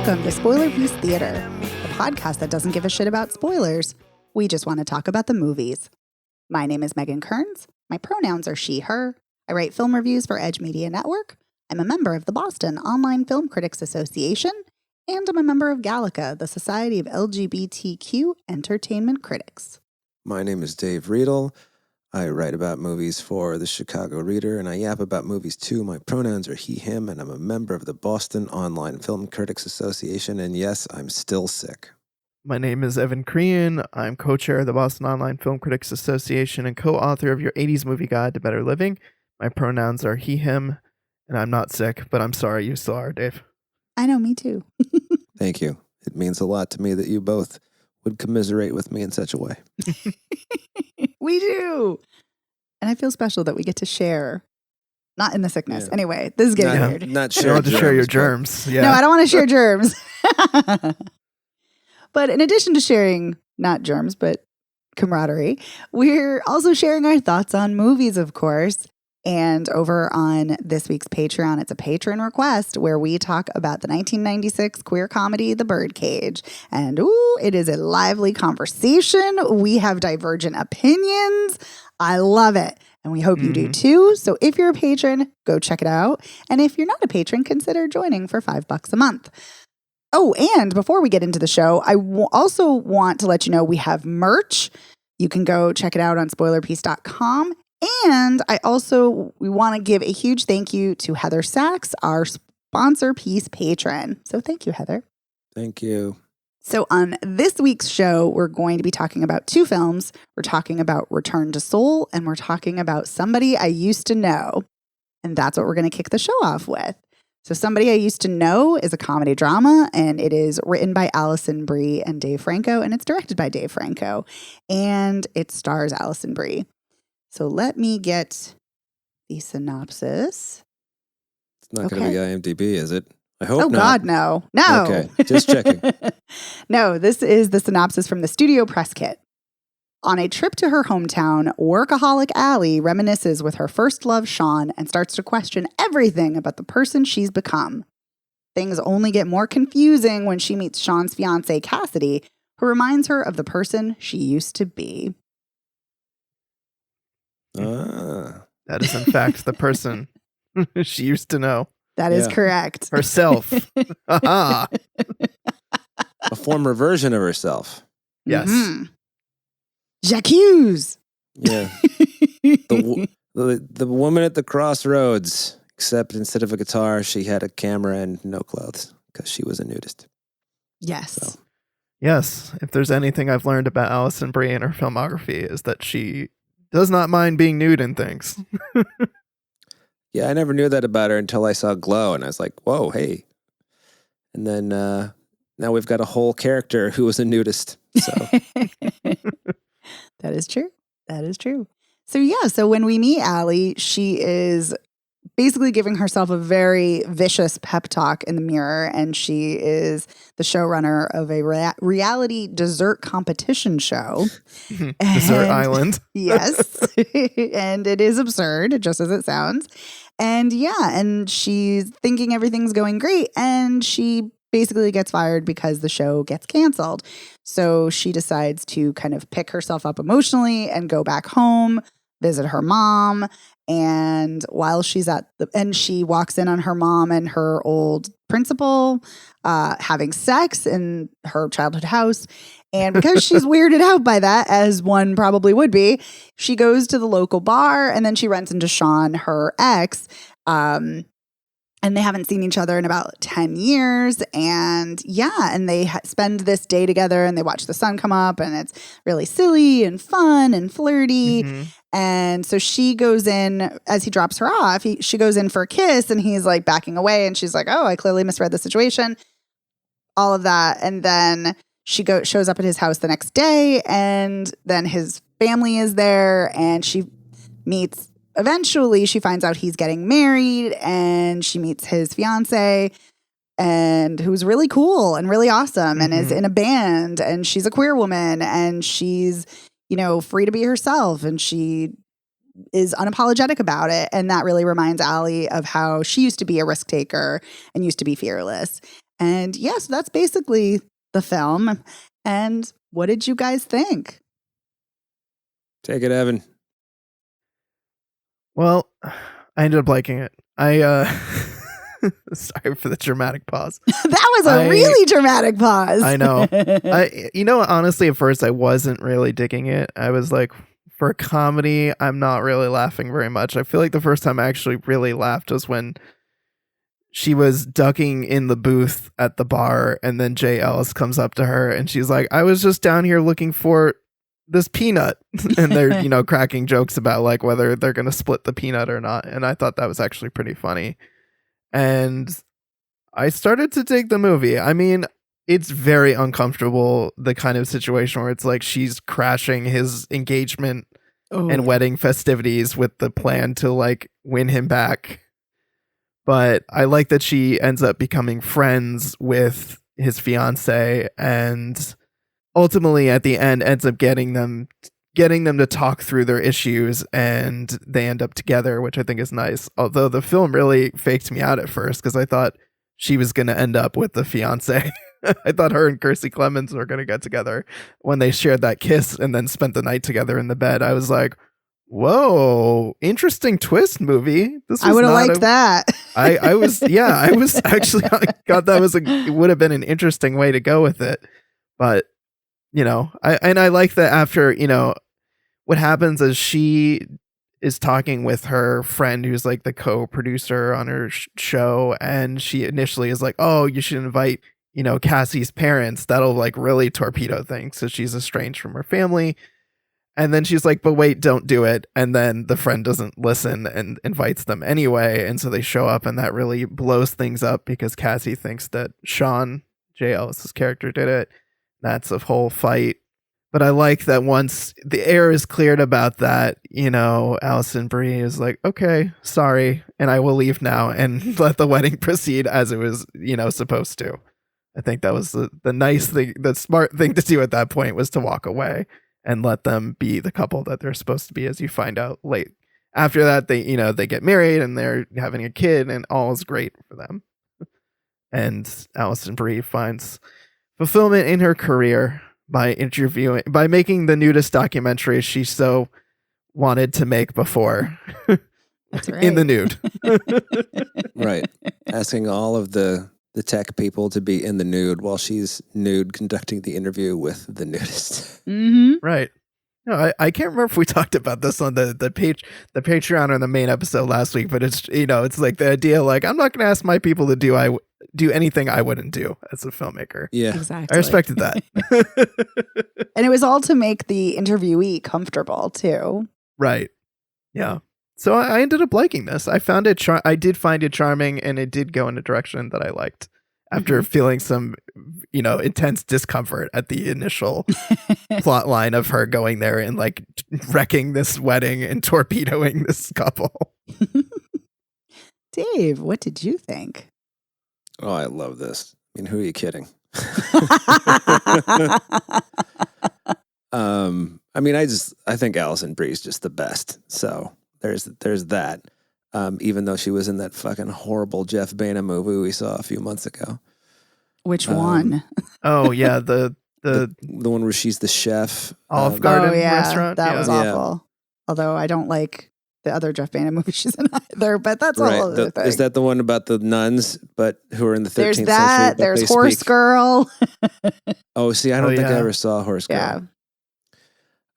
Welcome to Spoiler Piece Theater, the podcast that doesn't give a shit about spoilers. We just want to talk about the movies. My name is Megan Kearns. My pronouns are she, her. I write film reviews for Edge Media Network. I'm a member of the Boston Online Film Critics Association, and I'm a member of Gallica, the Society of LGBTQ Entertainment Critics. My name is Dave Riedel. I write about movies for the Chicago Reader, and I yap about movies too. My pronouns are he, him, and I'm a member of the Boston Online Film Critics Association, and yes, I'm still sick. My name is Evan Crean. I'm co-chair of the Boston Online Film Critics Association and co-author of your 80s Movie Guide to Better Living. My pronouns are he, him, and I'm not sick, but I'm sorry you still are, Dave. I know, me too. Thank you. It means a lot to me that you both would commiserate with me in such a way. We do. And I feel special that we get to share. Not in the sickness. Yeah. Anyway, this is getting weird. Not You share don't have to share your germs. Yeah. No, I don't want to share germs. But in addition to sharing, not germs, but camaraderie, we're also sharing our thoughts on movies, of course. And over on this week's Patreon, it's a patron request where we talk about the 1996 queer comedy, The Birdcage. And it is a lively conversation. We have divergent opinions. I love it. And we hope you do too. So if you're a patron, go check it out. And if you're not a patron, consider joining for $5 a month. Oh, and before we get into the show, I also want to let you know we have merch. You can go check it out on spoilerpiece.com. And we want to give a huge thank you to Heather Sachs, our sponsor piece patron. So thank you, Heather. Thank you. So on this week's show, we're going to be talking about two films. We're talking about Return to Seoul, and we're talking about Somebody I Used to Know. And that's what we're going to kick the show off with. So Somebody I Used to Know is a comedy drama, and it is written by Alison Brie and Dave Franco, and it's directed by Dave Franco. And it stars Alison Brie. So let me get the synopsis. It's not going to be IMDb, is it? I hope not. Oh, God, no. No. Okay, just checking. No, this is the synopsis from the studio press kit. On a trip to her hometown, workaholic Allie reminisces with her first love, Sean, and starts to question everything about the person she's become. Things only get more confusing when she meets Sean's fiancée, Cassidy, who reminds her of the person she used to be. That is, in fact, the person she used to know. That is correct. Herself. A former version of herself. Yes. Mm-hmm. J'accuse. Yeah. The woman at the crossroads, except instead of a guitar, she had a camera and no clothes because she was a nudist. Yes. So. Yes. If there's anything I've learned about Alison Brie and her filmography is that she does not mind being nude in things. Yeah, I never knew that about her until I saw Glow, and I was like, whoa, hey. And then now we've got a whole character who was a nudist. So That is true. That is true. So when we meet Allie, she is basically giving herself a very vicious pep talk in the mirror, and she is the showrunner of a reality dessert competition show. Dessert Island. Yes. And it is absurd, just as it sounds. And and she's thinking everything's going great, and she basically gets fired because the show gets canceled. So she decides to kind of pick herself up emotionally and go back home, visit her mom. And while she's she walks in on her mom and her old principal having sex in her childhood house. And because she's weirded out by that, as one probably would be, she goes to the local bar, and then she runs into Sean, her ex. And they haven't seen each other in about 10 years. And and they spend this day together, and they watch the sun come up, and it's really silly and fun and flirty. Mm-hmm. And so she goes in, as he drops her off, she goes in for a kiss, and he's like backing away, and she's like, oh, I clearly misread the situation. All of that. And then she shows up at his house the next day, and then his family is there, and eventually she finds out he's getting married, and she meets his fiance, and who's really cool and really awesome, and is in a band, and she's a queer woman, and she's, free to be herself, and she is unapologetic about it. And that really reminds Allie of how she used to be a risk taker and used to be fearless. And yes, that's basically the film. And what did you guys think? Take it, Evan. Well, I ended up liking it. Sorry for the dramatic pause. That was a really dramatic pause. I know. Honestly, at first I wasn't really digging it. I was like, for a comedy, I'm not really laughing very much. I feel like the first time I actually really laughed was when she was ducking in the booth at the bar, and then Jay Ellis comes up to her and she's like, I was just down here looking for this peanut. And they're, cracking jokes about like whether they're going to split the peanut or not. And I thought that was actually pretty funny. And I started to dig the movie. I mean, it's very uncomfortable, the kind of situation where it's like she's crashing his engagement and wedding festivities with the plan to like win him back. But I like that she ends up becoming friends with his fiance, and ultimately at the end ends up getting them to talk through their issues, and they end up together, which I think is nice. Although the film really faked me out at first because I thought she was going to end up with the fiance. I thought her and Kirstie Clemens were going to get together when they shared that kiss and then spent the night together in the bed. I was like, whoa, interesting twist, movie. I would have liked that. I was actually, I thought that it would have been an interesting way to go with it. But, I like that after, what happens is she is talking with her friend who's like the co-producer on her show, and she initially is like, oh, you should invite Cassie's parents. That'll like really torpedo things. So she's estranged from her family, and then she's like, but wait, don't do it. And then the friend doesn't listen and invites them anyway, and so they show up, and that really blows things up because Cassie thinks that Sean, J. Ellis's character, did it. That's a whole fight. But I like that once the air is cleared about that, Allison Brie is like, okay, sorry, and I will leave now and let the wedding proceed as it was, supposed to. I think that was the nice thing, the smart thing to do at that point was to walk away and let them be the couple that they're supposed to be, as you find out late. After that, they get married and they're having a kid and all is great for them. And Allison Brie finds fulfillment in her career by making the nudist documentary she so wanted to make before. That's right. In the nude. Right. Asking all of the tech people to be in the nude while she's nude conducting the interview with the nudist. Mm-hmm. Right. No, I can't remember if we talked about this on the Patreon or the main episode last week, but it's it's like the idea like I'm not going to ask my people to do anything I wouldn't do as a filmmaker. Yeah, exactly. I respected that. And it was all to make the interviewee comfortable too. Right. Yeah. So I ended up liking this. I found it. I did find it charming, and it did go in a direction that I liked. After feeling some, intense discomfort at the initial plot line of her going there and like wrecking this wedding and torpedoing this couple. Dave, what did you think? Oh, I love this. I mean, who are you kidding? I think Allison Brie's just the best. So there's that. Even though she was in that fucking horrible Jeff Bana movie we saw a few months ago. Which one? Oh yeah, the one where she's the chef. Olive Garden restaurant. That was awful. Although I don't like the other Jeff Bana movie she's in either, but that's right. a whole other thing. Is that the one about the nuns, but who are in the 13th There's century? That. There's Horse Girl. Oh, see, I don't think I ever saw Horse Girl.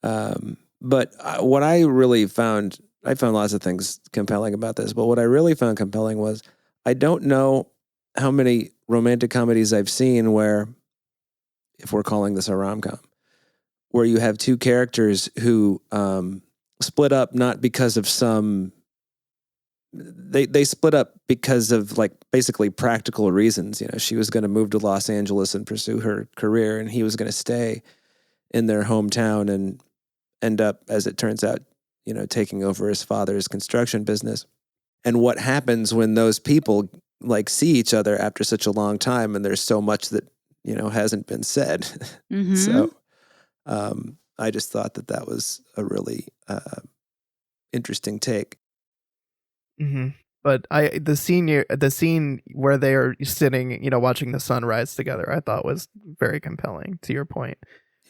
Yeah. But what I really found, I found lots of things compelling about this, but what I really found compelling was I don't know how many romantic comedies I've seen where, if we're calling this a rom-com, where you have two characters who split up not because of they split up because of like basically practical reasons. She was going to move to Los Angeles and pursue her career, and he was going to stay in their hometown and end up, as it turns out, taking over his father's construction business. And what happens when those people like see each other after such a long time, and there's so much that, hasn't been said. Mm-hmm. So I just thought that was a really interesting take. Mm-hmm. But the scene where they are sitting, watching the sunrise together, I thought was very compelling. To your point,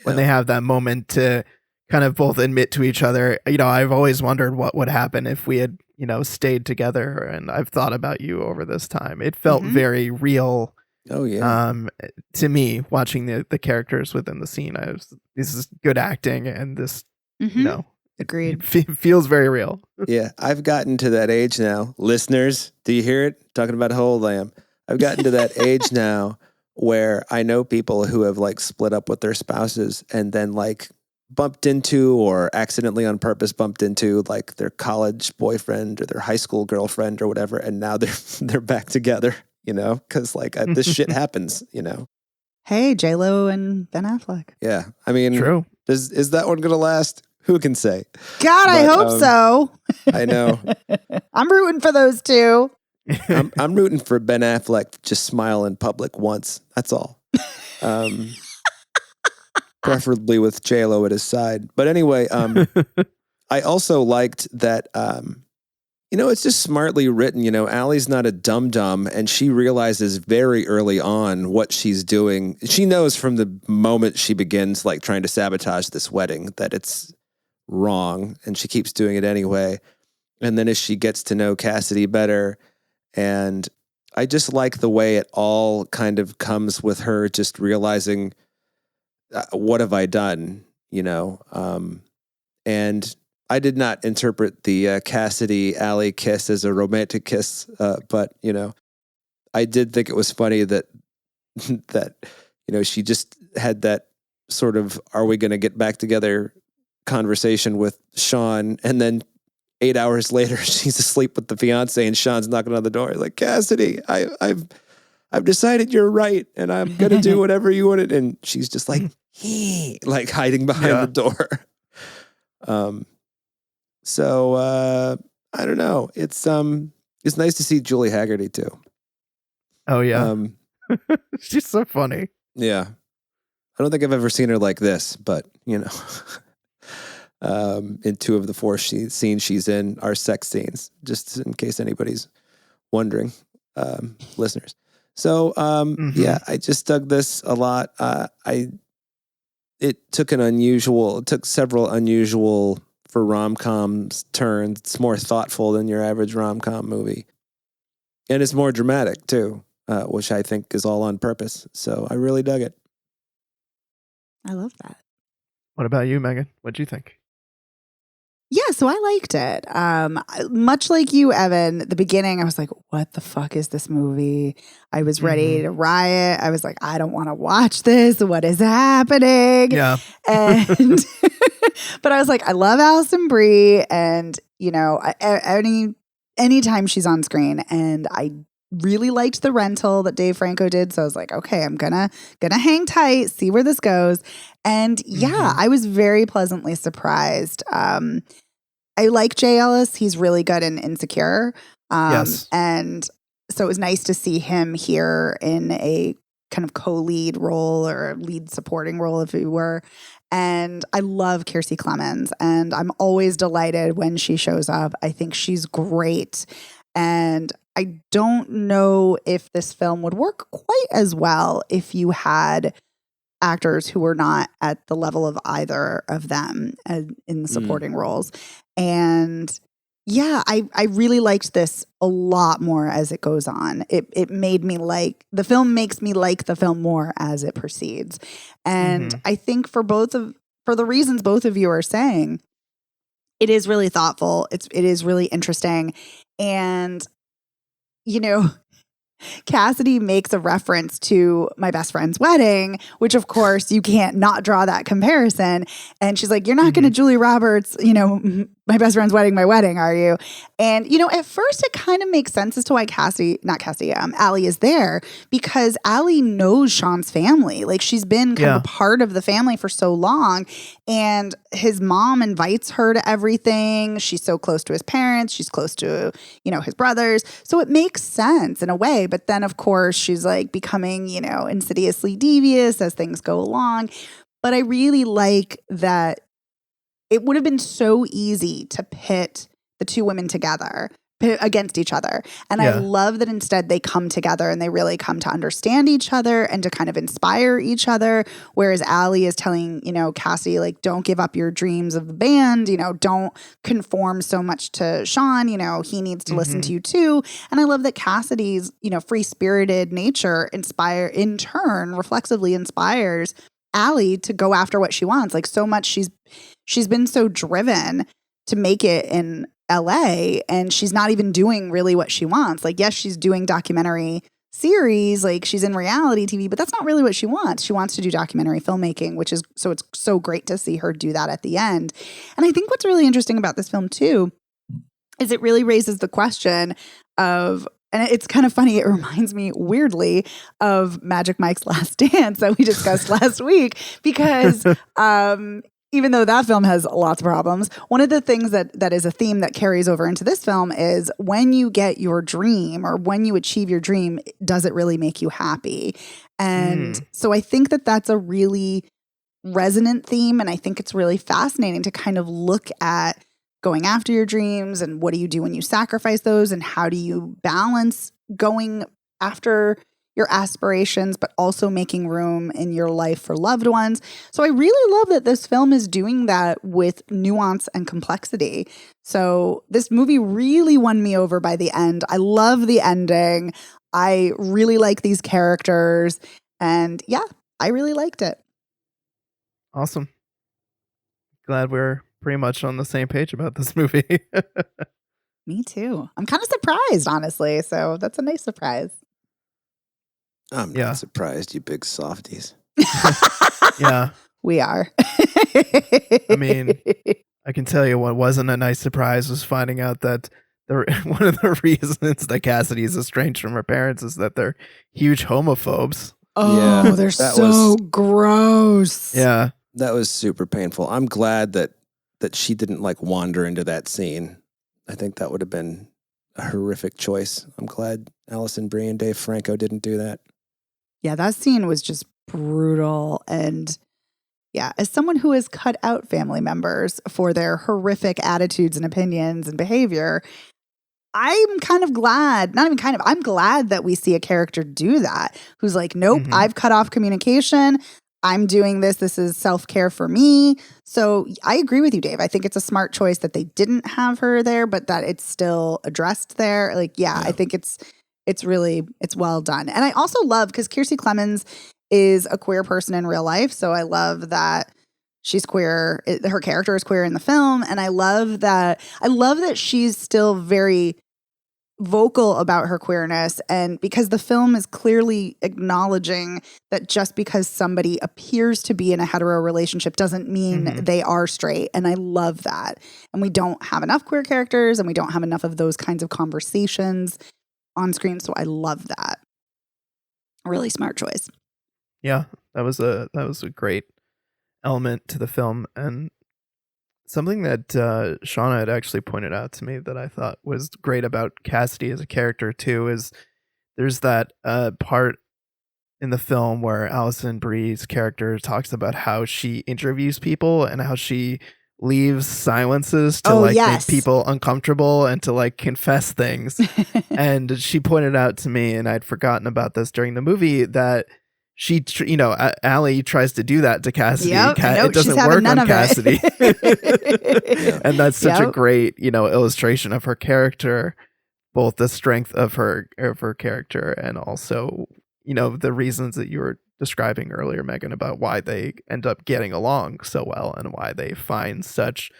when they have that moment to kind of both admit to each other, I've always wondered what would happen if we had, stayed together, and I've thought about you over this time. It felt very real. Oh yeah. To me, watching the characters within the scene, this is good acting, and this, Agreed. feels very real. Yeah, I've gotten to that age now. Listeners, do you hear it? Talking about how old I am. I've gotten to that age now where I know people who have like split up with their spouses and then like bumped into or accidentally on purpose bumped into like their college boyfriend or their high school girlfriend or whatever, and now they're back together, because like this shit happens, Hey, J-Lo and Ben Affleck. Yeah, I mean, true. Is that one gonna last? Who can say? God, I hope so. I know. I'm rooting for those two. I'm rooting for Ben Affleck to just smile in public once. That's all. Preferably with J-Lo at his side. But anyway, I also liked that, it's just smartly written. Allie's not a dum-dum, and she realizes very early on what she's doing. She knows from the moment she begins like trying to sabotage this wedding that it's wrong, and she keeps doing it anyway. And then as she gets to know Cassidy better, and I just like the way it all kind of comes with her just realizing, what have I done? And I did not interpret the Cassidy Allie kiss as a romantic kiss, but I did think it was funny that that she just had that sort of "Are we going to get back together?" conversation with Sean, and then 8 hours later she's asleep with the fiance, and Sean's knocking on the door like, "Cassidy, I've decided you're right, and I'm gonna do whatever you wanted," and she's just like, like hiding behind the door. So I don't know. It's nice to see Julie Haggerty too. Oh yeah. She's so funny. Yeah. I don't think I've ever seen her like this, but in 2 of the 4 scenes she's in are sex scenes, just in case anybody's wondering, listeners. So yeah, I just dug this a lot. It took several unusual for rom-coms turns. It's more thoughtful than your average rom-com movie. And it's more dramatic too, which I think is all on purpose. So I really dug it. I love that. What about you, Megan? What'd you think? Yeah, so I liked it. Much like you, Evan, the beginning, I was like, what the fuck is this movie? I was ready to riot. I was like, I don't want to watch this. What is happening? Yeah. And but I was like, I love Alison Brie, and anytime she's on screen, and I really liked The Rental that Dave Franco did. So I was like, okay, I'm gonna hang tight, see where this goes. And yeah, I was very pleasantly surprised. I like Jay Ellis. He's really good in Insecure. Yes. And so it was nice to see him here in a kind of co-lead role or lead supporting role, if you were. And I love Kiersey Clemons, and I'm always delighted when she shows up. I think she's great. And I don't know if this film would work quite as well if you had actors who were not at the level of either of them in the supporting roles. And yeah, I really liked this a lot more as it goes on. It made me like, the film makes me like the film more as it proceeds. And I think for the reasons both of you are saying, it is really thoughtful. It is really interesting. And Cassidy makes a reference to My Best Friend's Wedding, which of course you can't not draw that comparison. And she's like, you're not going to Julia Roberts, My Best Friend's Wedding, my wedding, are you? And, at first it kind of makes sense as to why Allie is there, because Allie knows Sean's family. Like, she's been kind of a part of the family for so long, and his mom invites her to everything. She's so close to his parents. She's close to, his brothers. So it makes sense in a way. But then, of course, she's like becoming, insidiously devious as things go along. But I really like that it would have been so easy to pit the two women together, against each other. And I love that instead they come together and they really come to understand each other and to kind of inspire each other. Whereas Allie is telling, Cassidy, like, don't give up your dreams of the band, don't conform so much to Sean, he needs to listen to you too. And I love that Cassidy's, free-spirited nature in turn reflexively inspires Allie to go after what she wants. Like, so much she's been so driven to make it in LA, and she's not even doing really what she wants. Like, yes, she's doing documentary series, like she's in reality TV, but that's not really what she wants. She wants to do documentary filmmaking, it's so great to see her do that at the end. And I think what's really interesting about this film too is it really raises the question of, and it's kind of funny, it reminds me weirdly of Magic Mike's Last Dance that we discussed last week, because even though that film has lots of problems, one of the things that is a theme that carries over into this film is when you get your dream or when you achieve your dream, does it really make you happy? And so I think that that's a really resonant theme. And I think it's really fascinating to kind of look at going after your dreams and what do you do when you sacrifice those and how do you balance going after your aspirations, but also making room in your life for loved ones. So I really love that this film is doing that with nuance and complexity. So this movie really won me over by the end. I love the ending. I really like these characters. And yeah, I really liked it. Awesome. Glad we're pretty much on the same page about this movie. Me too. I'm kind of surprised, honestly. So that's a nice surprise. I'm not surprised, you big softies. Yeah. We are. I mean, I can tell you what wasn't a nice surprise was finding out that one of the reasons that Cassidy is estranged from her parents is that they're huge homophobes. Oh, they're so gross. Yeah. That was super painful. I'm glad that she didn't like wander into that scene. I think that would have been a horrific choice. I'm glad Allison Brie and Dave Franco didn't do that. Yeah, that scene was just brutal. And yeah, as someone who has cut out family members for their horrific attitudes and opinions and behavior, I'm kind of glad, not even kind of, I'm glad that we see a character do that, who's like, nope, I've cut off communication. I'm doing this. This is self-care for me. So I agree with you, Dave. I think it's a smart choice that they didn't have her there, but that it's still addressed there. Like, yeah. I think it's well done. And I also love, because Kiersey Clemons is a queer person in real life. So I love that she's queer. Her character is queer in the film. And I love that she's still very vocal about her queerness, and because the film is clearly acknowledging that just because somebody appears to be in a hetero relationship doesn't mean they are straight. And I love that. And we don't have enough queer characters and we don't have enough of those kinds of conversations on screen. So I love that. Really smart choice. Yeah, that was a great element to the film, and something that Shauna had actually pointed out to me that I thought was great about Cassidy as a character too is there's that part in the film where Allison Brie's character talks about how she interviews people and how she leaves silences to make people uncomfortable and to like confess things. And she pointed out to me, and I'd forgotten about this during the movie, that she, Allie tries to do that to Cassidy. Yep, It doesn't work on Cassidy. And that's such a great, illustration of her character, both the strength of her character and also, the reasons that you were describing earlier, Megan, about why they end up getting along so well and why they find such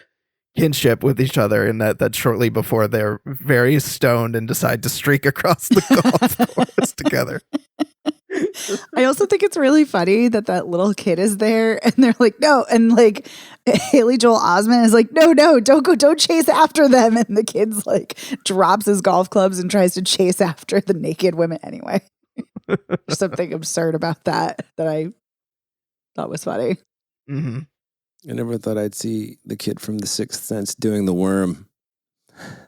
kinship with each other, and that shortly before they're very stoned and decide to streak across the golf course together. I also think it's really funny that little kid is there and they're like, no. And like Haley Joel Osment is like, no, don't chase after them. And the kid's like drops his golf clubs and tries to chase after the naked women anyway. There's something absurd about that I thought was funny. Mm-hmm. I never thought I'd see the kid from The Sixth Sense doing the worm.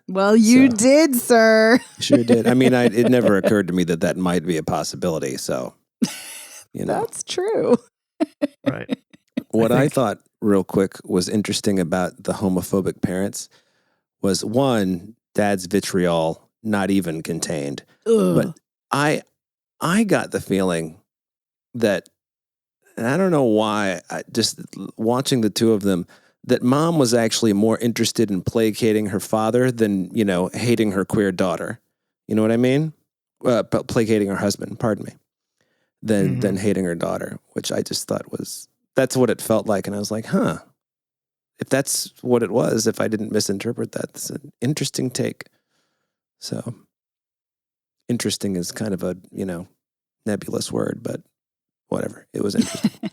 Well, you did, sir. Sure did. I mean, it never occurred to me that might be a possibility. So, That's true. Right. What I thought real quick was interesting about the homophobic parents was, one, dad's vitriol not even contained. Ugh. But I got the feeling that, and I don't know why, just watching the two of them, that mom was actually more interested in placating her father than, hating her queer daughter. You know what I mean? Placating her husband, pardon me, than hating her daughter, which I just thought that's what it felt like. And I was like, huh, if that's what it was, if I didn't misinterpret that, it's an interesting take. So interesting is kind of a, nebulous word, but whatever. It was interesting.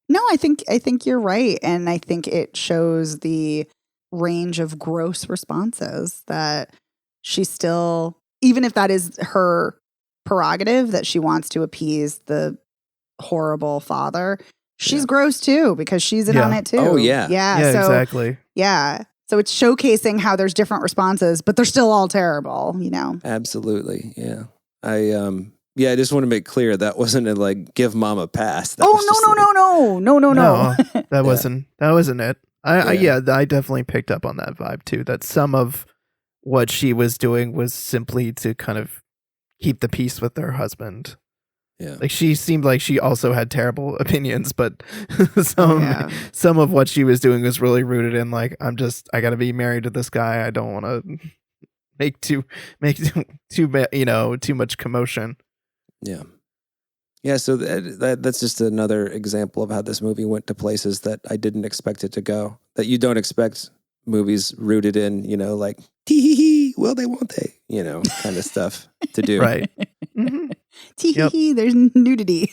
No, I think you're right. And I think it shows the range of gross responses that she still, even if that is her prerogative, that she wants to appease the horrible father, she's gross too, because she's in on it too. Oh, yeah. Yeah. So, exactly. Yeah. So it's showcasing how there's different responses, but they're still all terrible, Absolutely. Yeah. I just want to make clear that wasn't a give mom a pass. That No. That wasn't it. I definitely picked up on that vibe too. That some of what she was doing was simply to kind of keep the peace with her husband. Yeah. Like she seemed like she also had terrible opinions, but some of what she was doing was really rooted in I got to be married to this guy. I don't want to make too much commotion. Yeah. Yeah, so that's just another example of how this movie went to places that I didn't expect it to go. That you don't expect movies rooted in, tee-hee-hee, will they, won't they, kind of stuff to do. Right. Mm-hmm. Tee-hee-hee, there's nudity.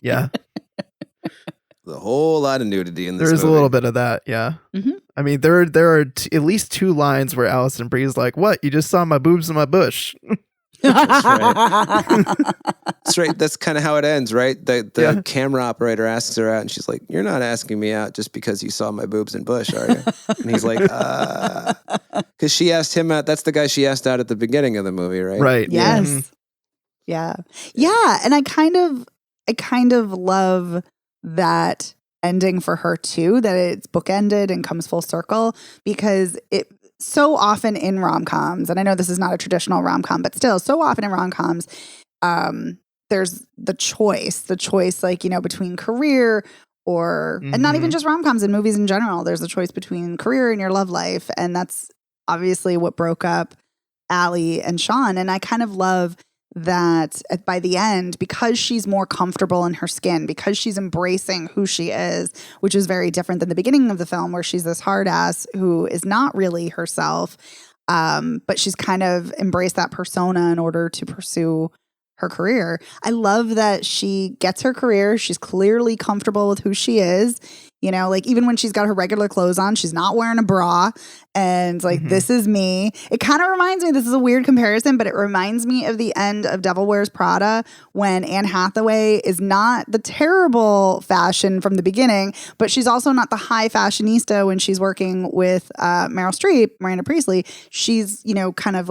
Yeah. A whole lot of nudity in this There's movie. a little bit of that, yeah. Mm-hmm. I mean, there are at least two lines where Alison Brie's like, "What? You just saw my boobs in my bush." That's right. That's right. That's kind of how it ends, right? The camera operator asks her out, and she's like, "You're not asking me out just because you saw my boobs in bush, are you?" And he's like, because she asked him out. That's the guy she asked out at the beginning of the movie, right? Right. Yes. Yeah. Yeah. And I kind of love that ending for her too, that it's bookended and comes full circle, because it so often in rom-coms, and I know this is not a traditional rom-com, but still so often in rom-coms, there's the choice between career or, and not even just rom-coms, in movies in general, there's a choice between career and your love life. And that's obviously what broke up Allie and Sean. And I kind of love that by the end, because she's more comfortable in her skin, because she's embracing who she is, which is very different than the beginning of the film, where she's this hard ass who is not really herself, but she's kind of embraced that persona in order to pursue her career. I love that she gets her career. She's clearly comfortable with who she is. Even when she's got her regular clothes on, she's not wearing a bra. And this is me. It kind of reminds me, this is a weird comparison, but it reminds me of the end of Devil Wears Prada, when Anne Hathaway is not the terrible fashion from the beginning, but she's also not the high fashionista when she's working with Meryl Streep, Miranda Priestley. She's, kind of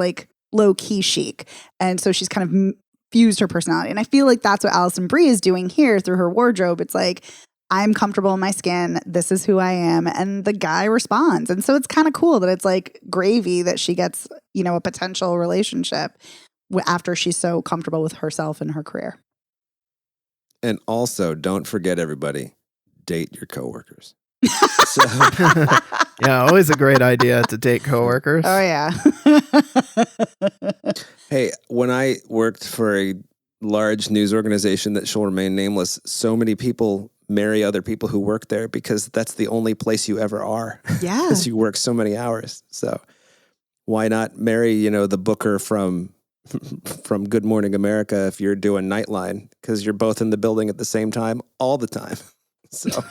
low key chic. And so she's kind of fused her personality. And I feel like that's what Alison Brie is doing here through her wardrobe. It's like, I'm comfortable in my skin. This is who I am. And the guy responds. And so it's kind of cool that it's like gravy that she gets, a potential relationship after she's so comfortable with herself and her career. And also, don't forget, everybody, date your coworkers. Yeah, always a great idea to date coworkers. Oh, yeah. Hey, when I worked for a large news organization that shall remain nameless, so many people marry other people who work there because that's the only place you ever are. Yeah. Because you work so many hours. So why not marry, the booker from Good Morning America if you're doing Nightline? Because you're both in the building at the same time all the time. So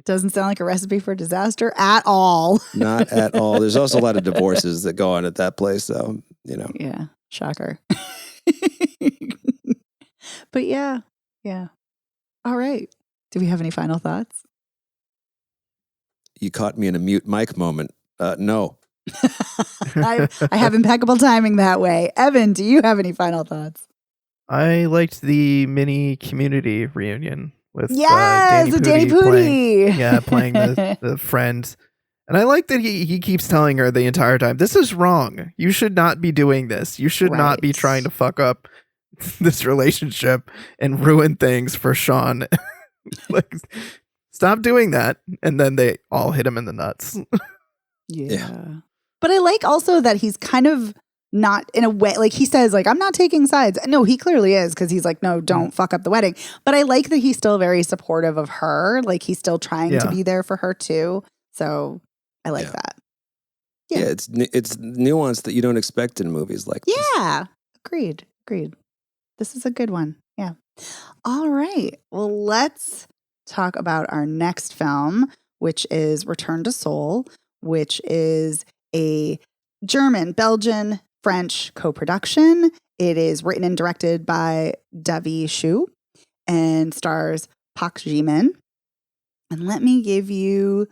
doesn't sound like a recipe for disaster at all. Not at all. There's also a lot of divorces that go on at that place. So, Yeah. Shocker. But yeah. All right. Do we have any final thoughts? You caught me in a mute mic moment. No. I have impeccable timing that way. Evan, do you have any final thoughts? I liked the mini Community reunion with Danny Danny Pudi. playing the friend. And I like that he keeps telling her the entire time, this is wrong. You should not be doing this. You should not be trying to fuck up this relationship and ruin things for Sean. Like, stop doing that. And then they all hit him in the nuts. Yeah. But I like also that he's kind of not in a way, like he says, like, I'm not taking sides. No, he clearly is, because he's like, no, don't fuck up the wedding. But I like that he's still very supportive of her. Like, he's still trying to be there for her too. So I like that. Yeah, it's nuance that you don't expect in movies like this. Yeah. Agreed. This is a good one. Yeah. All right. Well, let's talk about our next film, which is Return to Seoul, which is a German, Belgian, French co-production. It is written and directed by Davi Shu and stars Park Ji-min. And let me give you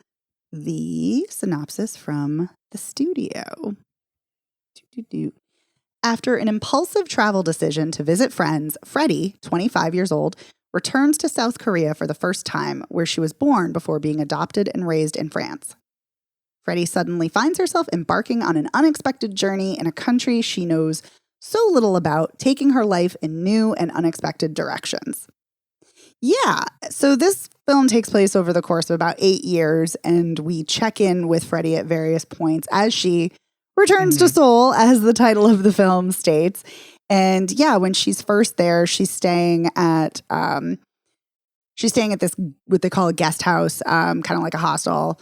the synopsis from the studio. After an impulsive travel decision to visit friends, Freddie, 25 years old, returns to South Korea for the first time, where she was born before being adopted and raised in France. Freddie suddenly finds herself embarking on an unexpected journey in a country she knows so little about, taking her life in new and unexpected directions. Yeah, so this film takes place over the course of about 8 years, and we check in with Freddie at various points as she returns to Seoul, as the title of the film states. And yeah, when she's first there, she's staying at this, what they call a guest house, kind of like a hostel,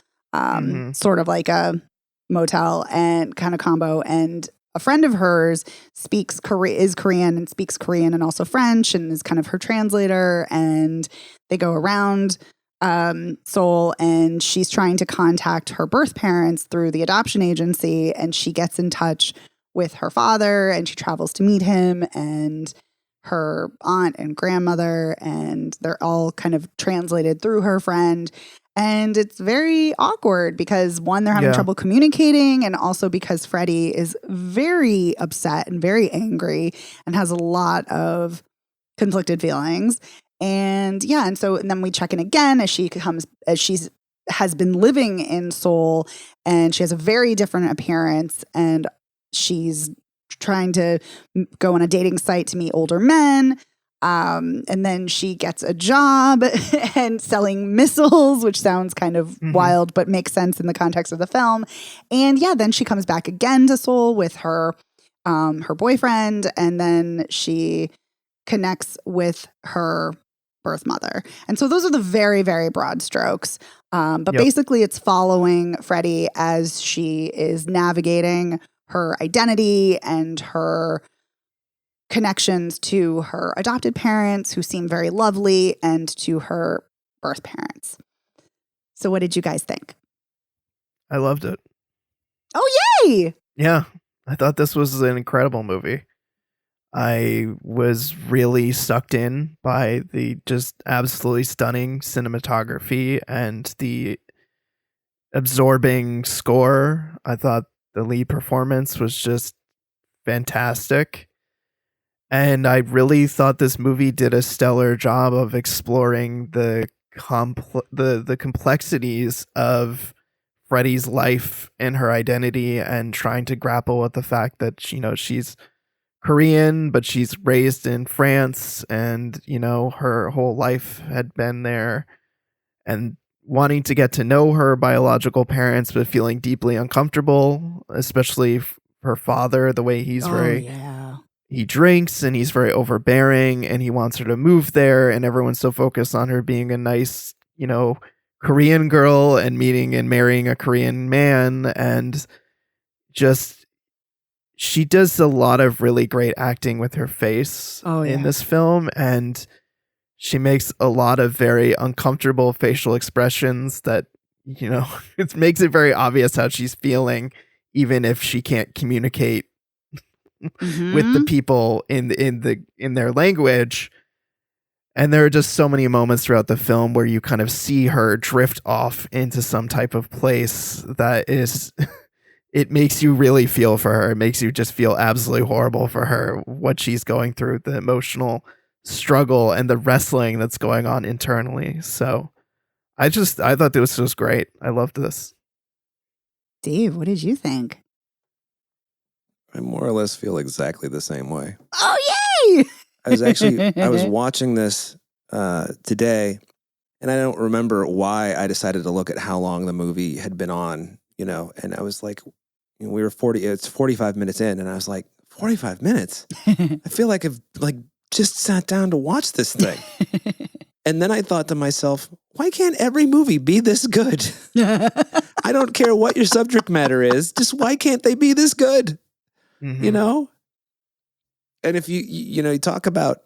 sort of like a motel and kind of combo. And a friend of hers is Korean and speaks Korean and also French, and is kind of her translator. And they go around Seoul, and she's trying to contact her birth parents through the adoption agency, and she gets in touch with her father, and she travels to meet him and her aunt and grandmother, and they're all kind of translated through her friend. And it's very awkward because, one, they're having trouble communicating, and also because Freddie is very upset and very angry and has a lot of conflicted feelings. And and then we check in again as she's has been living in Seoul, and she has a very different appearance, and she's trying to go on a dating site to meet older men. And then she gets a job and selling missiles, which sounds kind of wild, but makes sense in the context of the film. And then she comes back again to Seoul with her boyfriend, and then she connects with her birth mother. And so those are the very, very broad strokes. But basically it's following Freddie as she is navigating her identity and her connections to her adopted parents, who seem very lovely, and to her birth parents. So what did you guys think? I loved it. Oh, yay! Yeah, I thought this was an incredible movie. I was really sucked in by the just absolutely stunning cinematography and the absorbing score. I thought the lead performance was just fantastic. And I really thought this movie did a stellar job of exploring the complexities of Freddie's life and her identity, and trying to grapple with the fact that she's Korean, but she's raised in France, and her whole life had been there, and wanting to get to know her biological parents, but feeling deeply uncomfortable, especially her father, the way he's he drinks and he's very overbearing, and he wants her to move there, and everyone's so focused on her being a nice, Korean girl and meeting and marrying a Korean man, and just she does a lot of really great acting with her face in this film, and she makes a lot of very uncomfortable facial expressions that, it makes it very obvious how she's feeling, even if she can't communicate with the people in their language. And there are just so many moments throughout the film where you kind of see her drift off into some type of place that is it makes you really feel for her. It makes you just feel absolutely horrible for her, what she's going through, the emotional struggle and the wrestling that's going on internally. So I thought this was great. I loved this. Dave, what did you think? I more or less feel exactly the same way. Oh, yay! I was watching this today, and I don't remember why I decided to look at how long the movie had been on, and I was like, it's 45 minutes in, and I was like, 45 minutes? I feel like I've just sat down to watch this thing. And then I thought to myself, why can't every movie be this good? I don't care what your subject matter is, just why can't they be this good? Mm-hmm. And if you talk about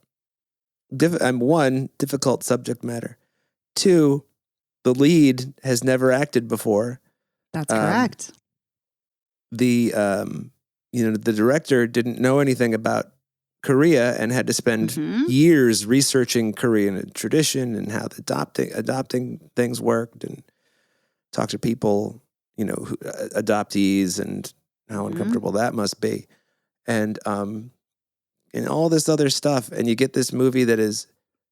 one, difficult subject matter. Two, the lead has never acted before. That's correct. The director didn't know anything about Korea and had to spend years researching Korean tradition and how the adopting things worked, and talk to people, adoptees, and how uncomfortable that must be. And all this other stuff. And you get this movie that is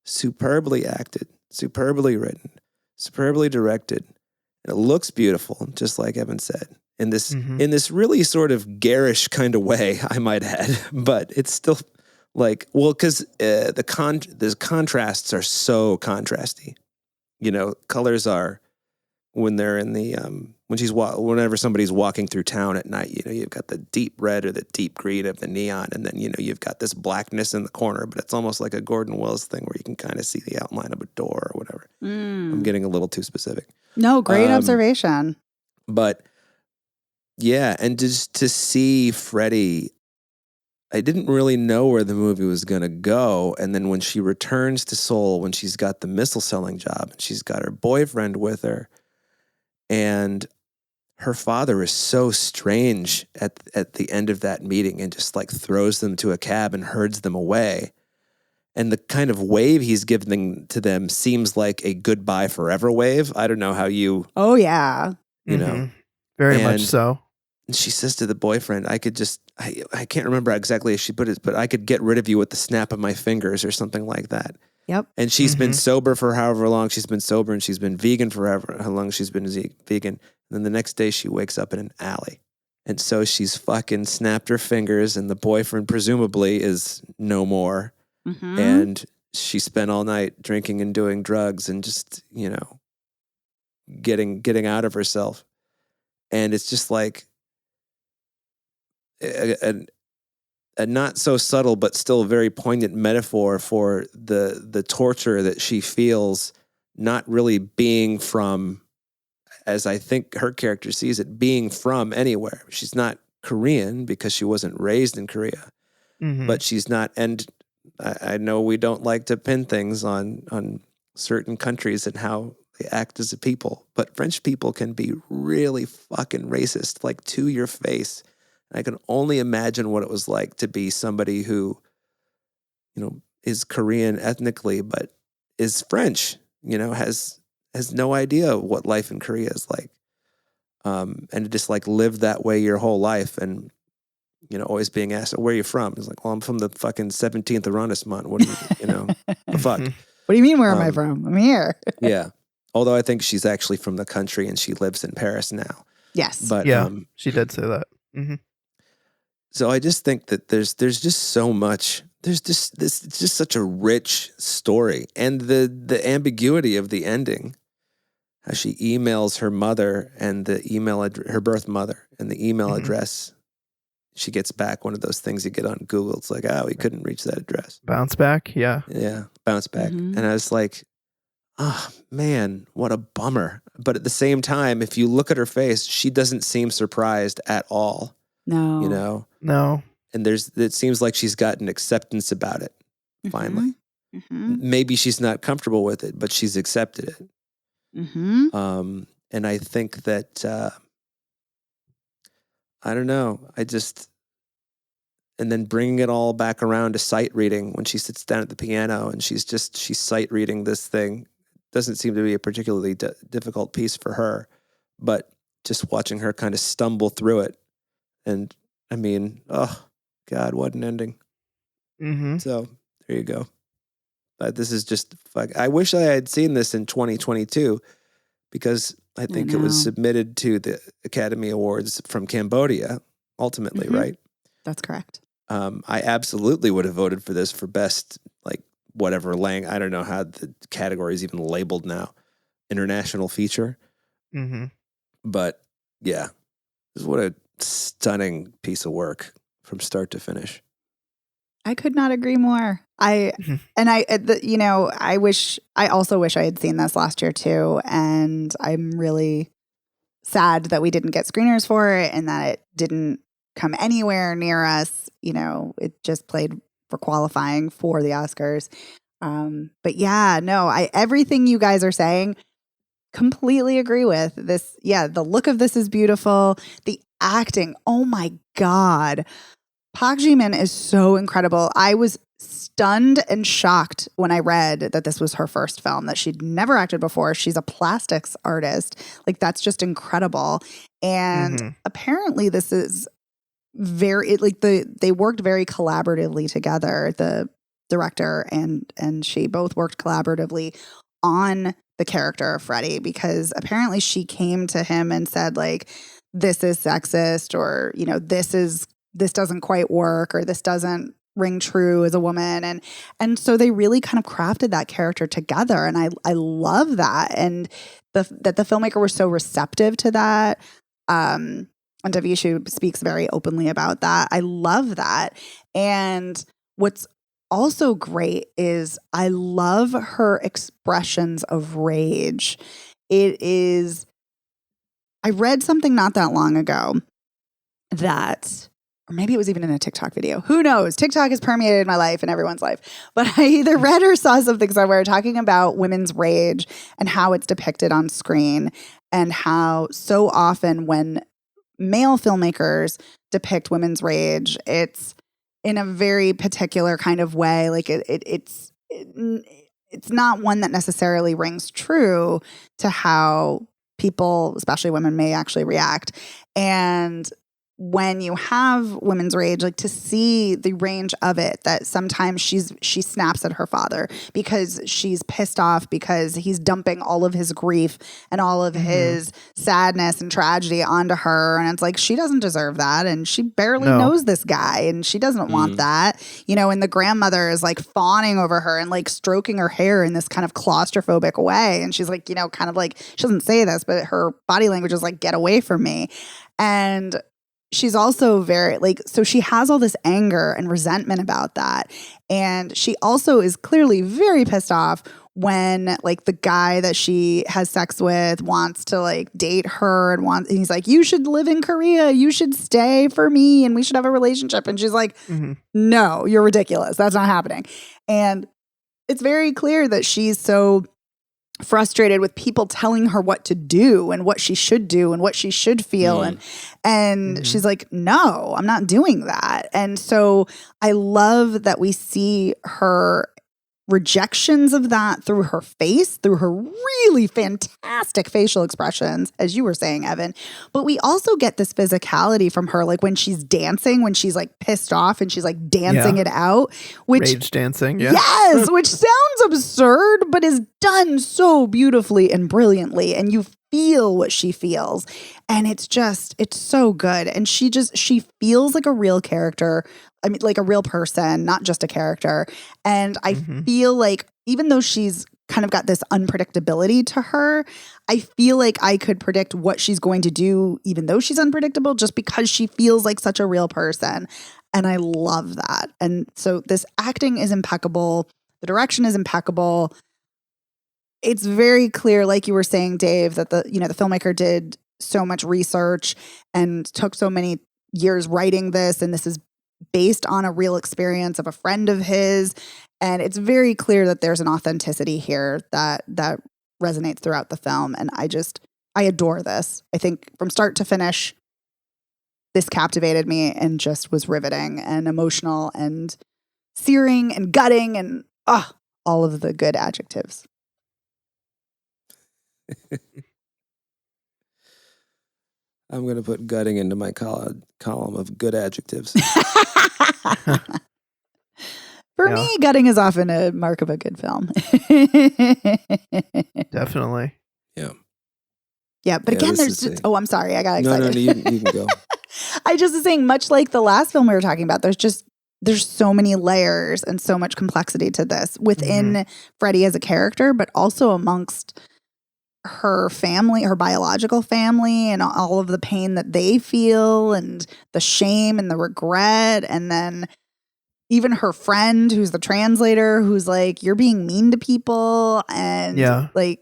superbly acted, superbly written, superbly directed. And it looks beautiful, just like Evan said, in this really sort of garish kind of way, I might add. But it's still because the contrasts are so contrasty. Colors are, when they're in the whenever somebody's walking through town at night, you've got the deep red or the deep green of the neon, and then you've got this blackness in the corner, but it's almost like a Gordon Willis thing where you can kind of see the outline of a door or whatever. I'm getting a little too specific. No, great observation. But yeah, and just to see Freddie, I didn't really know where the movie was going to go. And then when she returns to Seoul, when she's got the missile selling job, and she's got her boyfriend with her, and her father is so strange at the end of that meeting and just throws them to a cab and herds them away. And the kind of wave he's giving to them seems like a goodbye forever wave. I don't know how you... Oh, yeah. Very much so. And she says to the boyfriend, I can't remember exactly as she put it, but I could get rid of you with the snap of my fingers or something like that. Yep. And she's been sober for however long she's been sober, and she's been vegan forever, how long she's been vegan. And then the next day she wakes up in an alley. And so she's fucking snapped her fingers, and the boyfriend presumably is no more. And she spent all night drinking and doing drugs and just, getting out of herself. And it's just like a not so subtle but still very poignant metaphor for the torture that she feels, not really being from, as I think her character sees it, being from anywhere. She's not Korean because she wasn't raised in Korea, but she's not. And I know we don't like to pin things on certain countries and how they act as a people, but French people can be really fucking racist, to your face. I can only imagine what it was like to be somebody who, is Korean ethnically, but is French, has no idea what life in Korea is like. And just live that way your whole life. And, always being asked, where are you from? It's like, well, I'm from the fucking 17th arrondissement. What do the fuck? What do you mean, where am I from? I'm here. Yeah. Although I think she's actually from the country and she lives in Paris now. Yes. But yeah, she did say that. So I just think that there's just so much. There's just this. It's just such a rich story, and the ambiguity of the ending. How she emails her mother and her birth mother, and the email address. She gets back one of those things you get on Google. It's like, we couldn't reach that address. Bounce back, yeah. Yeah, bounce back. And I was like, oh man, what a bummer. But at the same time, if you look at her face, she doesn't seem surprised at all. No. No. And it seems like she's gotten acceptance about it, finally. Maybe she's not comfortable with it, but she's accepted it. And I think that, I don't know, and then bringing it all back around to sight reading when she sits down at the piano and she's sight reading this thing. Doesn't seem to be a particularly difficult piece for her, but just watching her kind of stumble through it. And I mean, oh God, what an ending. So there you go. This is just I wish I had seen this in 2022 because I think it was know. submitted to the Academy Awards from Cambodia, ultimately, Mhm. right? That's correct. I absolutely would have voted for this for best, like, whatever I don't know how the category is even labeled now. International feature. Mm-hmm. But yeah, what a stunning piece of work from start to finish. I could not agree more. I also wish I had seen this last year too, and I'm really sad that we didn't get screeners for it and that it didn't come anywhere near us. It just played for qualifying for the Oscars. But yeah, no, everything you guys are saying, completely agree with this. Yeah, the look of this is beautiful. The acting, oh my God. Park Ji-min is so incredible. I was stunned and shocked when I read that this was her first film, that she'd never acted before. She's a plastics artist. Like, that's just incredible. And Mm-hmm. apparently this is they worked very collaboratively together. The director and she both worked collaboratively on the character of Freddie, because apparently she came to him and said, like, this is sexist, or this doesn't quite work, or this doesn't ring true as a woman, and so they really kind of crafted that character together, and I love that, and that the filmmaker was so receptive to that. And Davishu speaks very openly about that. I love that. And what's also great is I love her expressions of rage. I read something not that long ago that, or maybe it was even in a TikTok video. Who knows? TikTok has permeated my life and everyone's life. But I either read or saw something somewhere talking about women's rage and how it's depicted on screen, and how so often when male filmmakers depict women's rage, it's in a very particular kind of way. Like it's not one that necessarily rings true to how people, especially women, may actually react. And when you have women's rage, like, to see the range of it, that sometimes she snaps at her father because she's pissed off because he's dumping all of his grief and all of his sadness and tragedy onto her, and it's like, she doesn't deserve that, and she barely knows this guy, and she doesn't want that, and the grandmother is like fawning over her and like stroking her hair in this kind of claustrophobic way, and she's like, kind of like, she doesn't say this, but her body language is like, get away from me. And she's also very, like, so she has all this anger and resentment about that. And she also is clearly very pissed off when, like, the guy that she has sex with wants to, like, date her, and he's like, you should live in Korea, you should stay for me, and we should have a relationship. And she's like, no, you're ridiculous. That's not happening. And it's very clear that she's so frustrated with people telling her what to do and what she should do and what she should feel, and she's like, no, I'm not doing that. And so I love that we see her rejections of that through her face, through her really fantastic facial expressions, as you were saying, Evan. But we also get this physicality from her, like when she's dancing, when she's like pissed off and she's like dancing it out, which rage dancing, yes, which sounds absurd, but is done so beautifully and brilliantly, and you feel what she feels, and it's so good. And she feels like a real character. I mean, like a real person, not just a character. And I feel like, even though she's kind of got this unpredictability to her, I feel like I could predict what she's going to do, even though she's unpredictable, just because she feels like such a real person. And I love that. And so this acting is impeccable. The direction is impeccable. It's very clear, like you were saying, Dave, that the filmmaker did so much research and took so many years writing this, and this is based on a real experience of a friend of his. And it's very clear that there's an authenticity here that resonates throughout the film. And I adore this. I think from start to finish, this captivated me and just was riveting and emotional and searing and gutting and all of the good adjectives. I'm going to put gutting into my column of good adjectives. For me, gutting is often a mark of a good film. Definitely. Yeah. Yeah, but Yeah, again, this there's is just, a- oh, I'm sorry, I got No, excited. no, you can go. I just was saying, much like the last film we were talking about, there's so many layers and so much complexity to this within Freddie as a character, but also amongst her family, her biological family, and all of the pain that they feel and the shame and the regret. And then even her friend, who's the translator, who's like, you're being mean to people. And Yeah. like,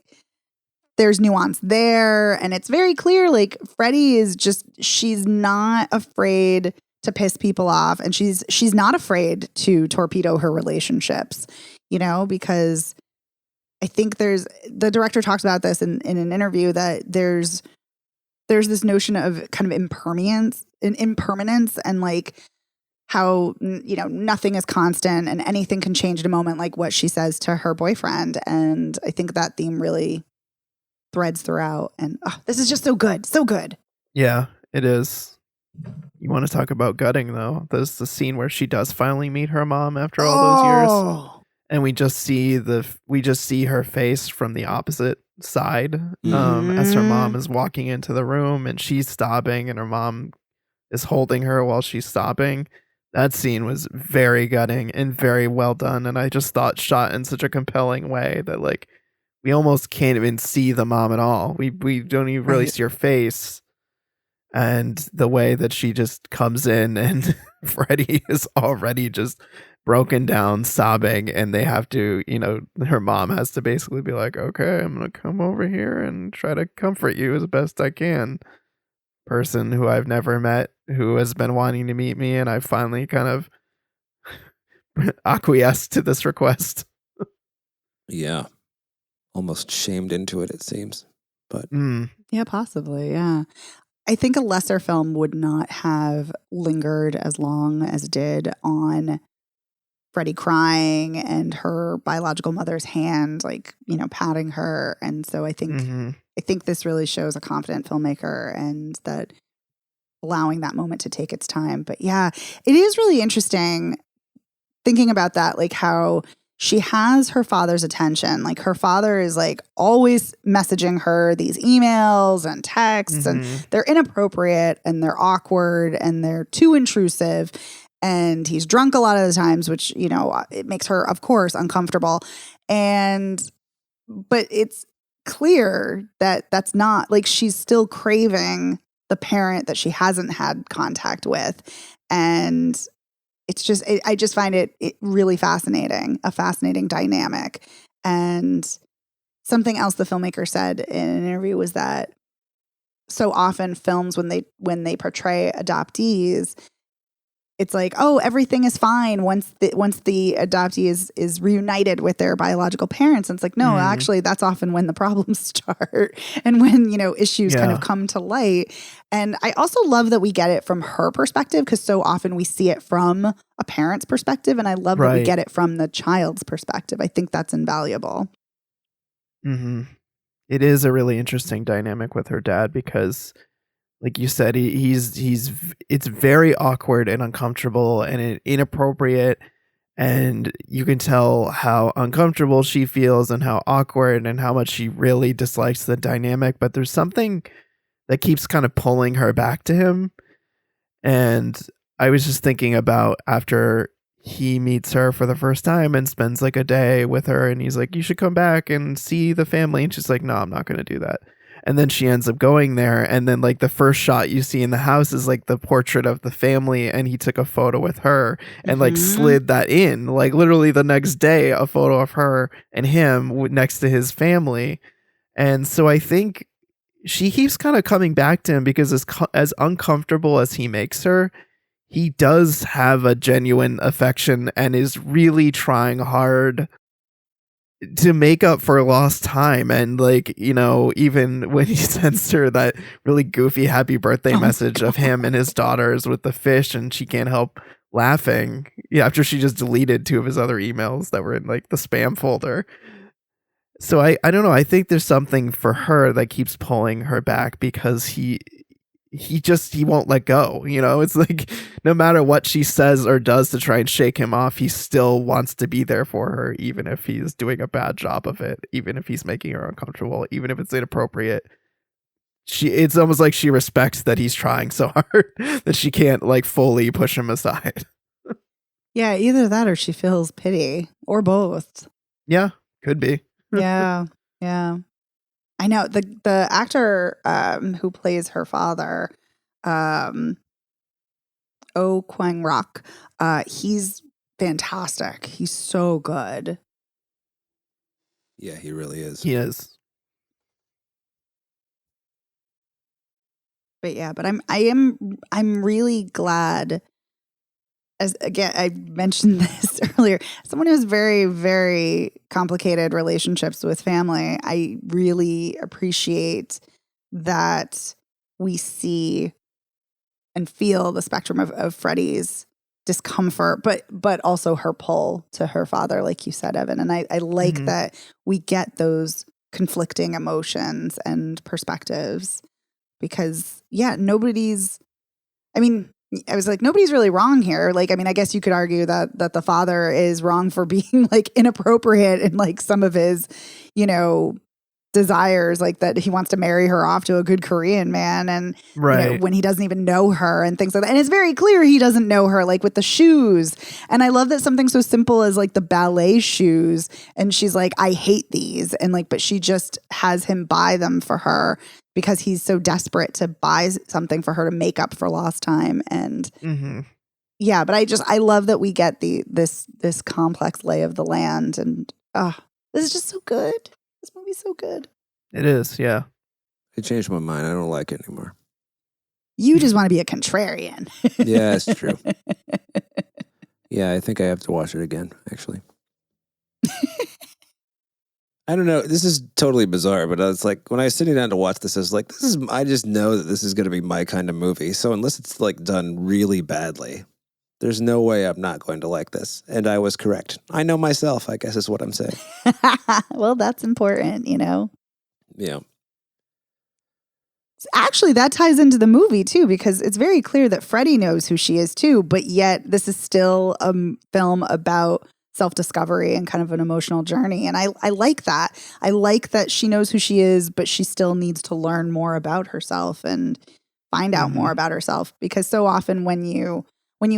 there's nuance there. And it's very clear, like, Freddie is just, she's not afraid to piss people off. And she's not afraid to torpedo her relationships, you know, because I think the director talks about this in an interview, that there's this notion of kind of impermanence and like how, you know, nothing is constant and anything can change in a moment, like what she says to her boyfriend. And I think that theme really threads throughout. And this is just so good. So good. Yeah, it is. You want to talk about gutting, though? There's the scene where she does finally meet her mom after all those years. And we just see her face from the opposite side, as her mom is walking into the room and she's sobbing and her mom is holding her while she's sobbing. That scene was very gutting and very well done, and I just thought shot in such a compelling way that like we almost can't even see the mom at all. We don't even really see her face, and the way that she just comes in and Freddie is already just broken down sobbing, and they have to, you know, her mom has to basically be like, okay, I'm gonna come over here and try to comfort you as best I can. Person who I've never met, who has been wanting to meet me, and I finally kind of acquiesced to this request. Yeah. Almost shamed into it seems. But Yeah, possibly. Yeah. I think a lesser film would not have lingered as long as it did on Freddie crying and her biological mother's hand, like, you know, patting her. And so I think this really shows a confident filmmaker, and that allowing that moment to take its time. But yeah, it is really interesting thinking about that, like how she has her father's attention. Like her father is like always messaging her these emails and texts, and they're inappropriate and they're awkward and they're too intrusive. And he's drunk a lot of the times, which, you know, it makes her, of course, uncomfortable. But it's clear that that's not, like, she's still craving the parent that she hasn't had contact with. And it's just, I just find it really fascinating, a fascinating dynamic. And something else the filmmaker said in an interview was that so often films, when they portray adoptees, it's like, oh, everything is fine once the adoptee is reunited with their biological parents. And it's like, no, actually, that's often when the problems start and when, you know, issues kind of come to light. And I also love that we get it from her perspective, because so often we see it from a parent's perspective. And I love that we get it from the child's perspective. I think that's invaluable. It is a really interesting dynamic with her dad, because like you said, it's very awkward and uncomfortable and inappropriate, and you can tell how uncomfortable she feels and how awkward and how much she really dislikes the dynamic, but there's something that keeps kind of pulling her back to him. And I was just thinking about after he meets her for the first time and spends like a day with her, and he's like, you should come back and see the family, and she's like, no, I'm not going to do that. And then she ends up going there, and then like the first shot you see in the house is like the portrait of the family, and he took a photo with her and like slid that in, like literally the next day, a photo of her and him next to his family. And so I think she keeps kind of coming back to him, because as uncomfortable as he makes her, he does have a genuine affection and is really trying hard to make up for lost time. And like, you know, even when he sends her that really goofy happy birthday message of him and his daughters with the fish, and she can't help laughing after she just deleted 2 of his other emails that were in like the spam folder. So I don't know, I think there's something for her that keeps pulling her back, because he won't let go. You know, it's like no matter what she says or does to try and shake him off, he still wants to be there for her, even if he's doing a bad job of it, even if he's making her uncomfortable, even if it's inappropriate. it's almost like she respects that he's trying so hard that she can't like fully push him aside. Yeah, either that or she feels pity or both. Yeah, could be. Yeah. Yeah. I know the actor who plays her father, um, Oh Kwang Rock, he's fantastic. He's so good. Yeah, he really is. He is. But yeah, but I'm really glad. As again, I mentioned this earlier. Someone who has very, very complicated relationships with family, I really appreciate that we see and feel the spectrum of Freddie's discomfort, but also her pull to her father, like you said, Evan. And I like that we get those conflicting emotions and perspectives because, yeah, I was like, nobody's really wrong here. Like, I mean, I guess you could argue that the father is wrong for being like inappropriate in like some of his, desires, like that he wants to marry her off to a good Korean man and when he doesn't even know her and things like that. And it's very clear he doesn't know her, like with the shoes. And I love that something so simple as like the ballet shoes. And she's like, I hate these. And like, but she just has him buy them for her because he's so desperate to buy something for her to make up for lost time. And yeah, but I love that we get this complex lay of the land. And this is just so good. This movie's so good. It is, yeah. It changed my mind. I don't like it anymore. You just want to be a contrarian. Yeah, it's true. Yeah, I think I have to watch it again, actually. I don't know. This is totally bizarre, but it's like when I was sitting down to watch this, I was like, I just know that this is going to be my kind of movie. So unless it's like done really badly, there's no way I'm not going to like this. And I was correct. I know myself, I guess is what I'm saying. Well, that's important, Yeah. Actually, that ties into the movie, too, because it's very clear that Freddie knows who she is, too. But yet this is still a film about self-discovery and kind of an emotional journey. And I like that. I like that she knows who she is, but she still needs to learn more about herself and find out more about herself. Because so often when you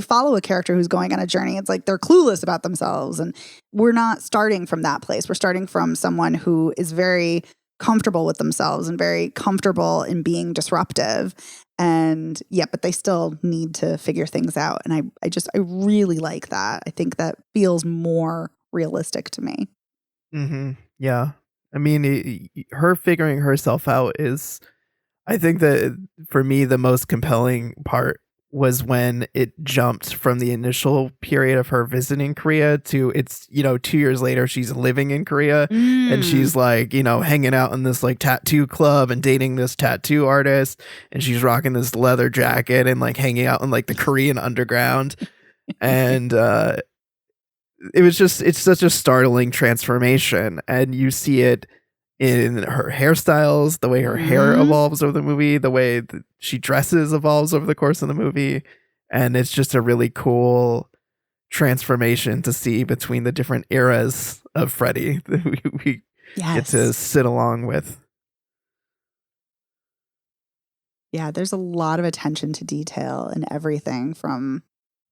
follow a character who's going on a journey, it's like they're clueless about themselves. And we're not starting from that place. We're starting from someone who is very comfortable with themselves and very comfortable in being disruptive. And yeah, but they still need to figure things out. And I really like that. I think that feels more realistic to me. Yeah. I mean, her figuring herself out is, I think that for me, the most compelling part was when it jumped from the initial period of her visiting Korea to 2 years later, she's living in Korea and she's like, hanging out in this like tattoo club and dating this tattoo artist. And she's rocking this leather jacket and like hanging out in like the Korean underground. And, it's such a startling transformation. And you see it in her hairstyles, the way her hair evolves over the movie, the way that she dresses evolves over the course of the movie. And it's just a really cool transformation to see between the different eras of Freddie that we get to sit along with. Yeah, there's a lot of attention to detail in everything from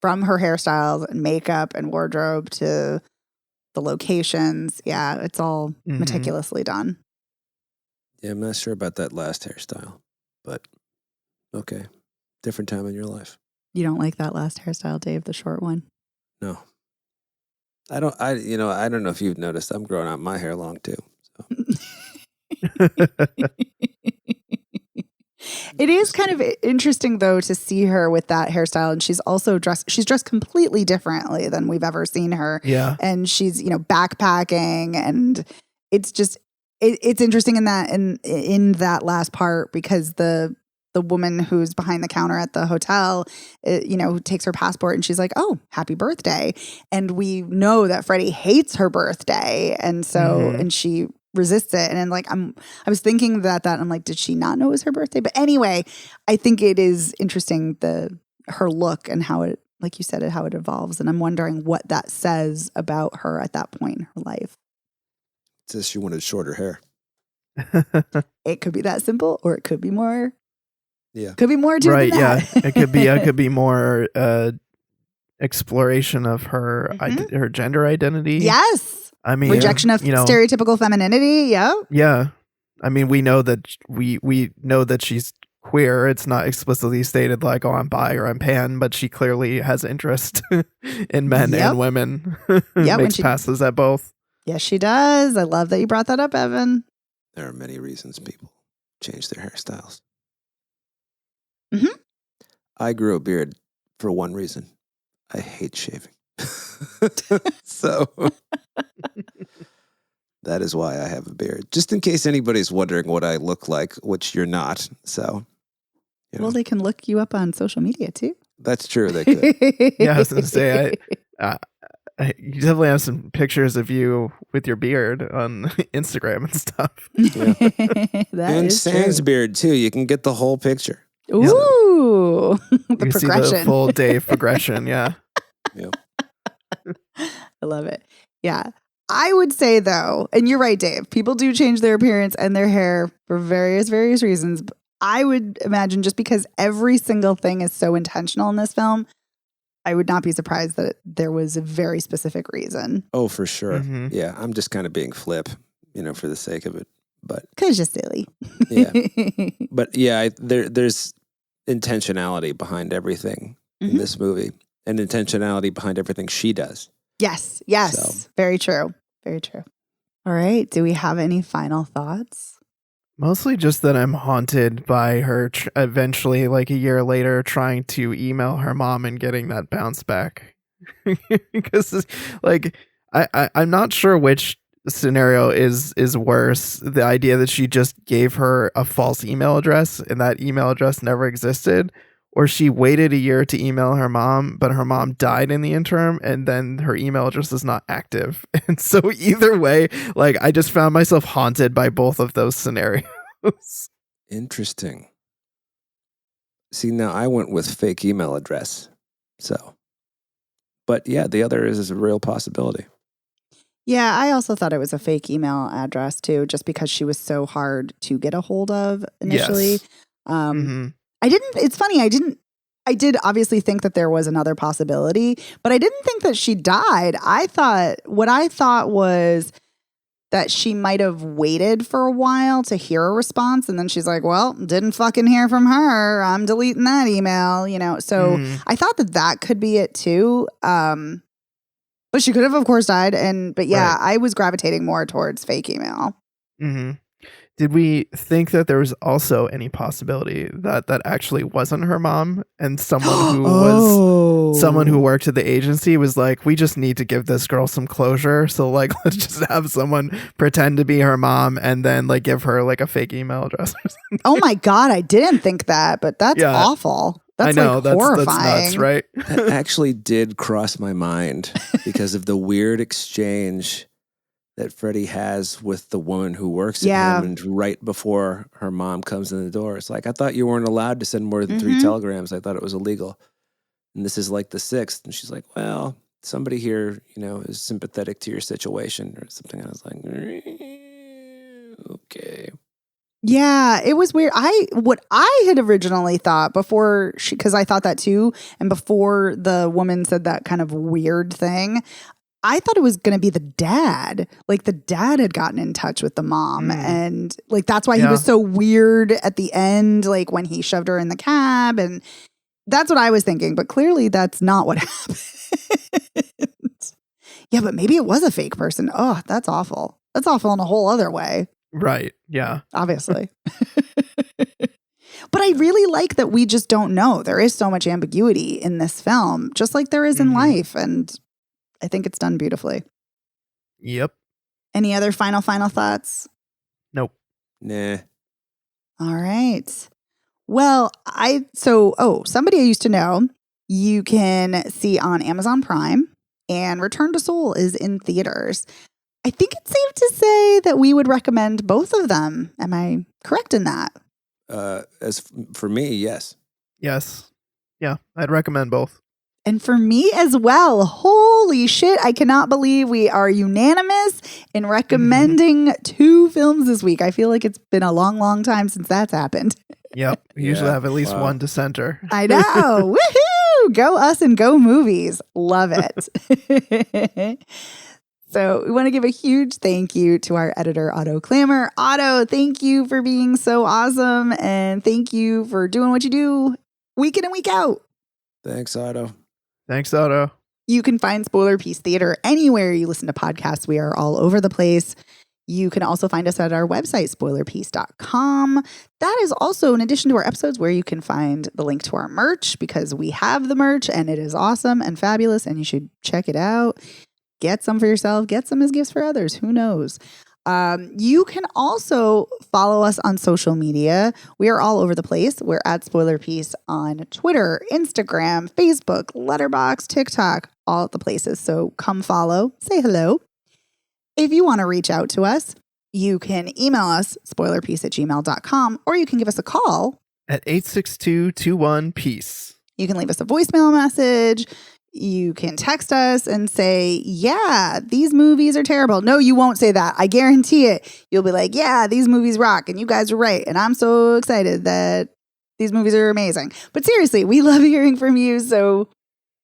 her hairstyles and makeup and wardrobe to the locations. Yeah, it's all meticulously done. Yeah, I'm not sure about that last hairstyle, but okay. Different time in your life. You don't like that last hairstyle, Dave, the short one? No. I don't know if you've noticed, I'm growing out my hair long too. So. It is kind of interesting, though, to see her with that hairstyle. And she's also dressed completely differently than we've ever seen her. Yeah. And she's, backpacking. And it's just, it's interesting in that last part because the woman who's behind the counter at the hotel, takes her passport and she's like, oh, happy birthday. And we know that Freddie hates her birthday. And so, and she resists it. And then like, I was thinking that I'm like, did she not know it was her birthday? But anyway, I think it is interesting, her look and how it, like you said, how it evolves. And I'm wondering what that says about her at that point in her life. It says she wanted shorter hair. It could be that simple, or it could be more. Yeah. Could be more to Right, than that. it could be more exploration of her her gender identity. Yes. I mean, Rejection of stereotypical femininity. Yeah. Yeah. I mean, we know that we know that she's queer. It's not explicitly stated like, oh, I'm bi or I'm pan, but she clearly has interest in men and women. Makes passes at both. Yes, she does. I love that you brought that up, Evan. There are many reasons people change their hairstyles. Mm-hmm. I grew a beard for one reason. I hate shaving. So that is why I have a beard. Just in case anybody's wondering what I look like, which you're not. So, well, they can look you up on social media too. That's true. They could. Yeah, I was going to say, you definitely have some pictures of you with your beard on Instagram and stuff. Yeah. And sans true. Beard too. You can get the whole picture. Ooh, the progression. See the full day progression. Yeah. I love it. Yeah. I would say though, and you're right, Dave, people do change their appearance and their hair for various reasons. I would imagine just because every single thing is so intentional in this film, I would not be surprised that there was a very specific reason. Oh, for sure. Mm-hmm. Yeah. I'm just kind of being flip, for the sake of it. But because you're silly. Yeah. But yeah, there's intentionality behind everything in this movie, and intentionality behind everything she does. Yes. So. Very true. All right. Do we have any final thoughts? Mostly just that I'm haunted by her eventually, like a year later, trying to email her mom and getting that bounce back. Because like I'm not sure which scenario is worse. The idea that she just gave her a false email address and that email address never existed, or she waited a year to email her mom, but her mom died in the interim, and then her email address is not active. And so either way, like I just found myself haunted by both of those scenarios. Interesting. See, now I went with fake email address. So, but yeah, the other is a real possibility. Yeah, I also thought it was a fake email address too, just because she was so hard to get a hold of initially. Yes. It's funny, I did obviously think that there was another possibility, but I didn't think that she died. What I thought was that she might have waited for a while to hear a response, and then she's like, well, didn't fucking hear from her. I'm deleting that email, So I thought that could be it too. But she could have, of course, died. But yeah, right. I was gravitating more towards fake email. Mm-hmm. Did we think that there was also any possibility that actually wasn't her mom, and someone who was someone who worked at the agency was like, we just need to give this girl some closure, so like let's just have someone pretend to be her mom and then like give her like a fake email address or something. Oh my God, I didn't think that, but that's awful. That's I know, like horrifying. That's nuts, right? That actually did cross my mind because of the weird exchange that Freddie has with the woman who works at him, and right before her mom comes in the door, it's like, I thought you weren't allowed to send more than 3 telegrams. I thought it was illegal. And this is like the 6th. And she's like, well, somebody here, is sympathetic to your situation or something. I was like, okay. Yeah, it was weird. What I had originally thought before because I thought that too, and before the woman said that kind of weird thing, I thought it was going to be the dad. Like the dad had gotten in touch with the mom, and like that's why he was so weird at the end, like when he shoved her in the cab, and that's what I was thinking. But clearly, that's not what happened. Yeah, but maybe it was a fake person. Oh, that's awful. That's awful in a whole other way. Right. Yeah. Obviously. But I really like that we just don't know. There is so much ambiguity in this film, just like there is in life. And I think it's done beautifully. Yep. Any other final thoughts? Nope. Nah. All right. Well, somebody I used to know, you can see on Amazon Prime, and Return to Seoul is in theaters. I think it's safe to say that we would recommend both of them. Am I correct in that? As for me, yes. Yes. Yeah, I'd recommend both. And for me as well. Holy shit, I cannot believe we are unanimous in recommending 2 films this week. I feel like it's been a long, long time since that's happened. Yep. We usually Yeah, have at least wow. one dissenter. I know. Woohoo! Go us and go movies. Love it. So we want to give a huge thank you to our editor, Otto Clammer. Otto, thank you for being so awesome. And thank you for doing what you do week in and week out. Thanks, Otto. Thanks, Otto. You can find Spoiler Piece Theater anywhere you listen to podcasts. We are all over the place. You can also find us at our website, spoilerpiece.com. That is also, in addition to our episodes, where you can find the link to our merch, because we have the merch and it is awesome and fabulous and you should check it out. Get some for yourself, get some as gifts for others. Who knows? You can also follow us on social media. We are all over the place. We're at Spoiler Piece on Twitter, Instagram, Facebook, Letterboxd, TikTok, all the places. So come follow, say hello. If you want to reach out to us, you can email us, spoilerpiece@gmail.com, or you can give us a call at 862-21-PEACE. You can leave us a voicemail message. You can text us and say, yeah, these movies are terrible. No, you won't say that. I guarantee it. You'll be like, yeah, these movies rock and you guys are right. And I'm so excited that these movies are amazing. But seriously, we love hearing from you. So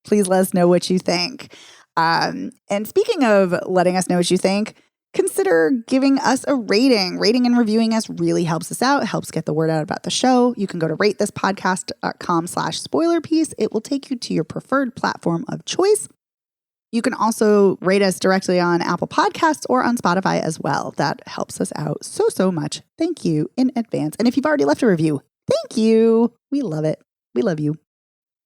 please let us know what you think. And speaking of letting us know what you think, consider giving us a rating. Rating and reviewing us really helps us out. It helps get the word out about the show. You can go to ratethispodcast.com/spoilerpiece. It will take you to your preferred platform of choice. You can also rate us directly on Apple Podcasts or on Spotify as well. That helps us out so much. Thank you in advance. And if you've already left a review, thank you. We love it. We love you.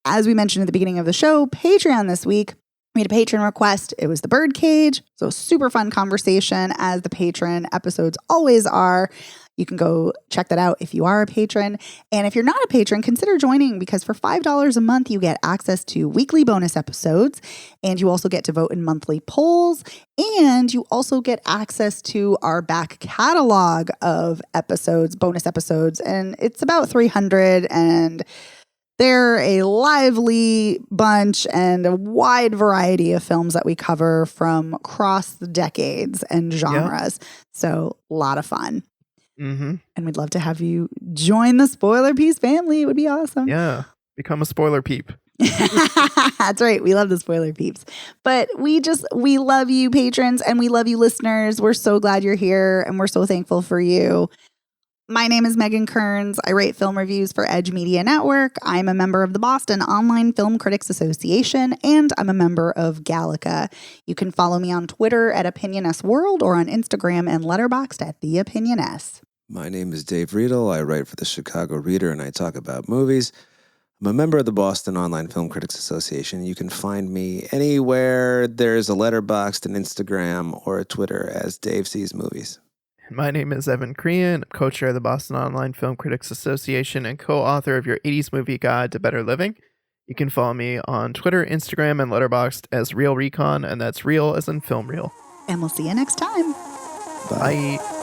As we mentioned at the beginning of the show, Patreon this week. We had a patron request. It was the Birdcage. So super fun conversation, as the patron episodes always are. You can go check that out if you are a patron. And if you're not a patron, consider joining, because for $5 a month, you get access to weekly bonus episodes. And you also get to vote in monthly polls. And you also get access to our back catalog of episodes, bonus episodes. And it's about 300, and they're a lively bunch and a wide variety of films that we cover from across the decades and genres. Yep. So a lot of fun. Mm-hmm. And we'd love to have you join the Spoiler Piece family. It would be awesome. Yeah. Become a spoiler peep. That's right. We love the spoiler peeps. But we love you, patrons, and we love you, listeners. We're so glad you're here, and we're so thankful for you. My name is Megan Kearns. I write film reviews for Edge Media Network. I'm a member of the Boston Online Film Critics Association, and I'm a member of Gallica. You can follow me on Twitter at OpinionSWorld or on Instagram and Letterboxd at TheOpinionS. My name is Dave Riedel. I write for the Chicago Reader and I talk about movies. I'm a member of the Boston Online Film Critics Association. You can find me anywhere there's a Letterboxd, an Instagram, or a Twitter as Dave Sees Movies. My name is Evan Crean, co-chair of the Boston Online Film Critics Association and co-author of your 80s Movie Guide to Better Living. You can follow me on Twitter, Instagram, and Letterboxd as Real Recon, and that's real as in film reel. And we'll see you next time. Bye. Bye.